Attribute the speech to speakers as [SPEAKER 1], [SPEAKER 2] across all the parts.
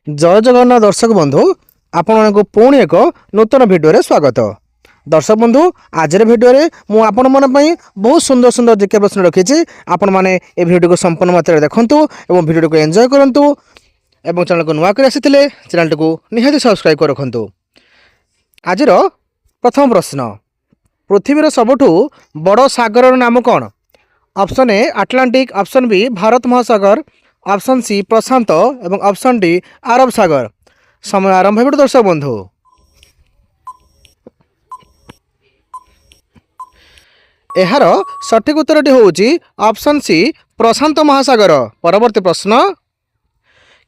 [SPEAKER 1] जय जगन्नाथ दर्शक बंधु आपण को पुणी एक नूतन भिडियो स्वागत। दर्शक बंधु आज भिडियो मुझे आपण मन बहुत सुंदर सुंदर जीके प्रश्न रखी। आपण मैंने ये भिडियो को संपूर्ण मात्रा देखूँ और भिडियो को एंजॉय करूँ और चैनल को नुआ कर आसी चैनल को निहाती सब्सक्राइब कर रखु। आज प्रथम प्रश्न, पृथ्वीर सबुठ बड़ सागर नाम कौन? Option A Atlantic, option B Bharat महासागर, ऑप्शन सी प्रशांत एवं ऑप्शन डी अरब सागर। समय आरंभ है दर्शक बंधु। यार सठिक उत्तर होउची ऑप्शन सी प्रशांत महासागर। परवर्ती प्रश्न,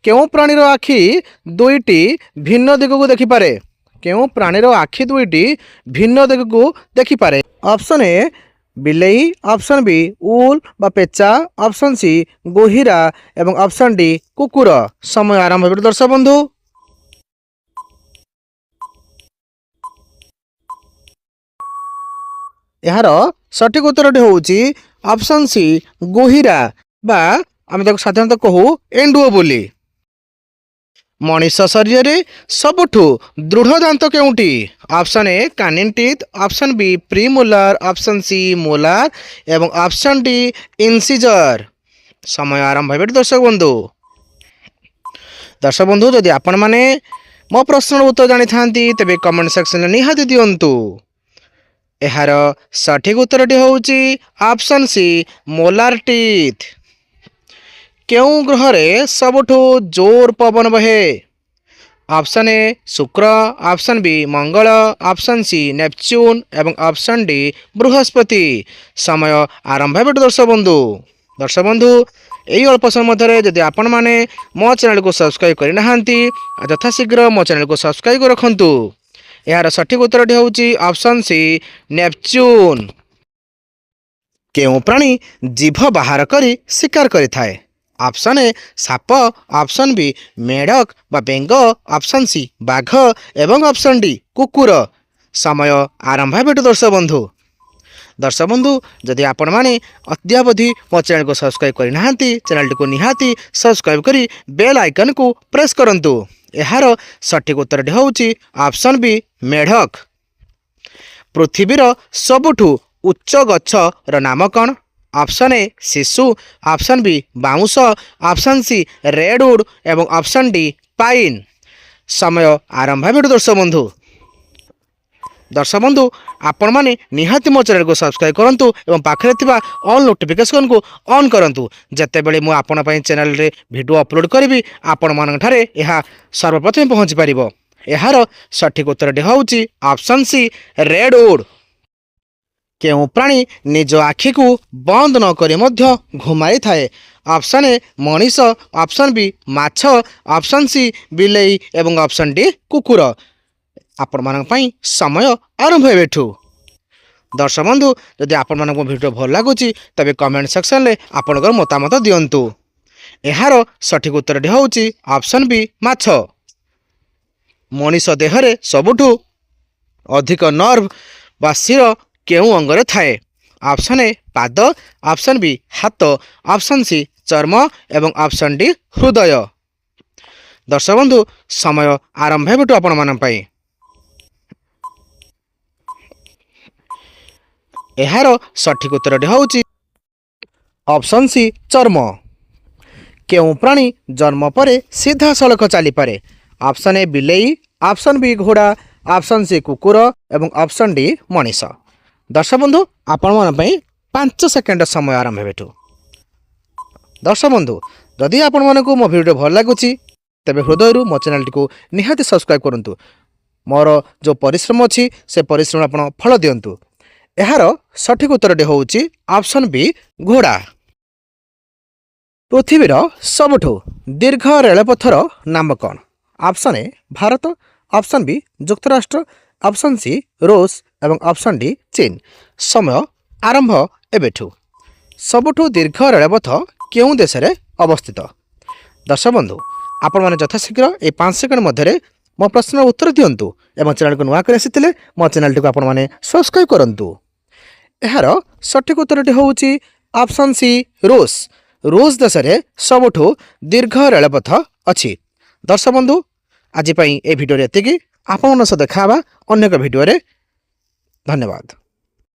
[SPEAKER 1] केउ प्राणीर आखि दुईटी भिन्न दिग को देखिपारे? केउ प्राणीर आखि दुईटी भिन्न दिग को देखिपारे? ऑप्शन ए बिलेई, ऑप्शन बी उल बा पेचा, ऑप्शन सी गोहिरा एवं ऑप्शन डी कुकुर। समय आरंभ हो दर्शक बंधु। यार सठिक उत्तर होउची ऑप्शन सी गोहिरा बा आम साधारणतः कहू एंडुओ बोली। मनीष शरीर में सबुठु दृढ़ दांत केउटी? Option A canine teeth, option B premolar, option C molar एवं ऑप्शन डी इंसिजर। समय आरंभ है दर्शक बंधु। दर्शक बंधु जदि आपण माने मो प्रश्न उत्तर जानी थांती तेबे कमेंट सेक्शन निहाती दियंतु। यार सठिक उत्तर होउची ऑप्शन सी मोलार टीथ। केउ ग्रह रे सबुठु जोर पवन बहे? ऑप्शन ए शुक्र, ऑप्शन बी मंगल, ऑप्शन सी नेपच्यून एवं ऑप्शन डी बृहस्पति। समय आरंभ है दर्शक बंधु। दर्शक बंधु यही अल्प समय मध्य जदि आपण माने मो चैनल को सब्सक्राइब करना यथाशीघ्र मो चैनल को सब्सक्राइब रखु। यार सठिक उत्तर होउची ऑप्शन सी नेपच्यून। केउ प्राणी जीभ बाहर करी शिकार करिथाए? ऑप्शन ए साप, ऑप्शन बी मेढक बा बेंग, ऑप्शन सी बाघ एवं ऑप्शन डी कुकुर। समय आरंभ है दर्शक बंधु। दर्शक बंधु जदि आपण माने अद्यावधि मो चैनल को सब्सक्राइब करना चैनल को निहाती सब्सक्राइब करी बेल आइकन को प्रेस करंतु। यार सठिक उत्तर होउची ऑप्शन बी मेढक। पृथ्वीर सबुठु उच्च गछर नाम कौन? ऑप्शन ए शिशु, ऑप्शन बी बाउंस, ऑप्शन सी रेडवुड एवं ऑप्शन डी पाइन। समय आरंभ है दर्शक बंधु। दर्शक बंधु आपण माने निहाती मो चैनल को सब्सक्राइब करंतु एवं पाखरे थिबा ऑल नोटिफिकेशन को ऑन करंतु। जते बेले मु आपण पई चैनल रे वीडियो अपलोड करिवि आपण मान ठारे एहा सर्वप्रथम पहुंची परिबो। एहार सठिक उत्तर होउची ऑप्शन सी रेडवुड। केउ प्राणी निज आखि को बंद न करी मध्य घुमाई थाए? ऑप्शन ए मनीष, ऑप्शन बी माछ, ऑप्शन सी बिलेई एवं ऑप्शन डी कुकुर। आपण मान पई समय आरंभ हेठू। दर्शक बंधु जदि आपण मान वीडियो भल लगुच तबे कमेंट सेक्शन में आपणकर मतामत दियंतु। यार सठिक उत्तर होउची ऑप्शन बी माछ। मनीष देहरे सबुठु अधिक नर्व बा सिर केउ अंगरे थाए? ऑप्शन ए पाद, ऑप्शन बी हाथ, ऑप्शन सी चर्म एवं ऑप्शन डी हृदय। दर्शक बंधु समय आरंभ हेठू आपण मान पई। यार सठिक उत्तर होउची ऑप्शन सी चर्म। केउ प्राणी जन्म परे सीधा सड़क चली पारे? ऑप्शन ए बिलेई, ऑप्शन बी घोड़ा, ऑप्शन सी कुकुर एवं ऑप्शन डी मनीष। दर्शक बंधु आपण मन पई 5 सेकेंड समय आरंभ हेठू। दर्शक बंधु जदि आपण मन को मो वीडियो भल लगुची तेबे हृदय मो चैनल को निहाती सब्सक्राइब करंतु। मोर जो परिश्रम अछि से परिश्रम आपण फल दियंतु। यार सठिक उत्तर होउची ऑप्शन बी घोड़ा। पृथ्वीर सबुठु दीर्घ रेलपथर नाम कौन? Option A Bharat, option B युक्तराष्ट्र, ऑप्शन सी रूस एवं ऑप्शन डी चीन। समय आरंभ एबेठू। सबुठु दीर्घ रेलपथ केउं देश रे अवस्थित? दर्शक बंधु आपण माने यथाशीघ्र ए 5 सेकंड मध्य मो प्रश्न उत्तर दियंतु एवं चैनल को नुआ कर आसीथिले मो चैनल को आपण माने सब्सक्राइब करंतु। यार सठिक उत्तर होउची ऑप्शन सी रूस। रूस देश रे सबुठु दीर्घ रेलपथ अछि। दर्शक बंधु आज ए भिडियो एतिकी आपन सह देखा अन्य एक भिडियो रे धन्यवाद।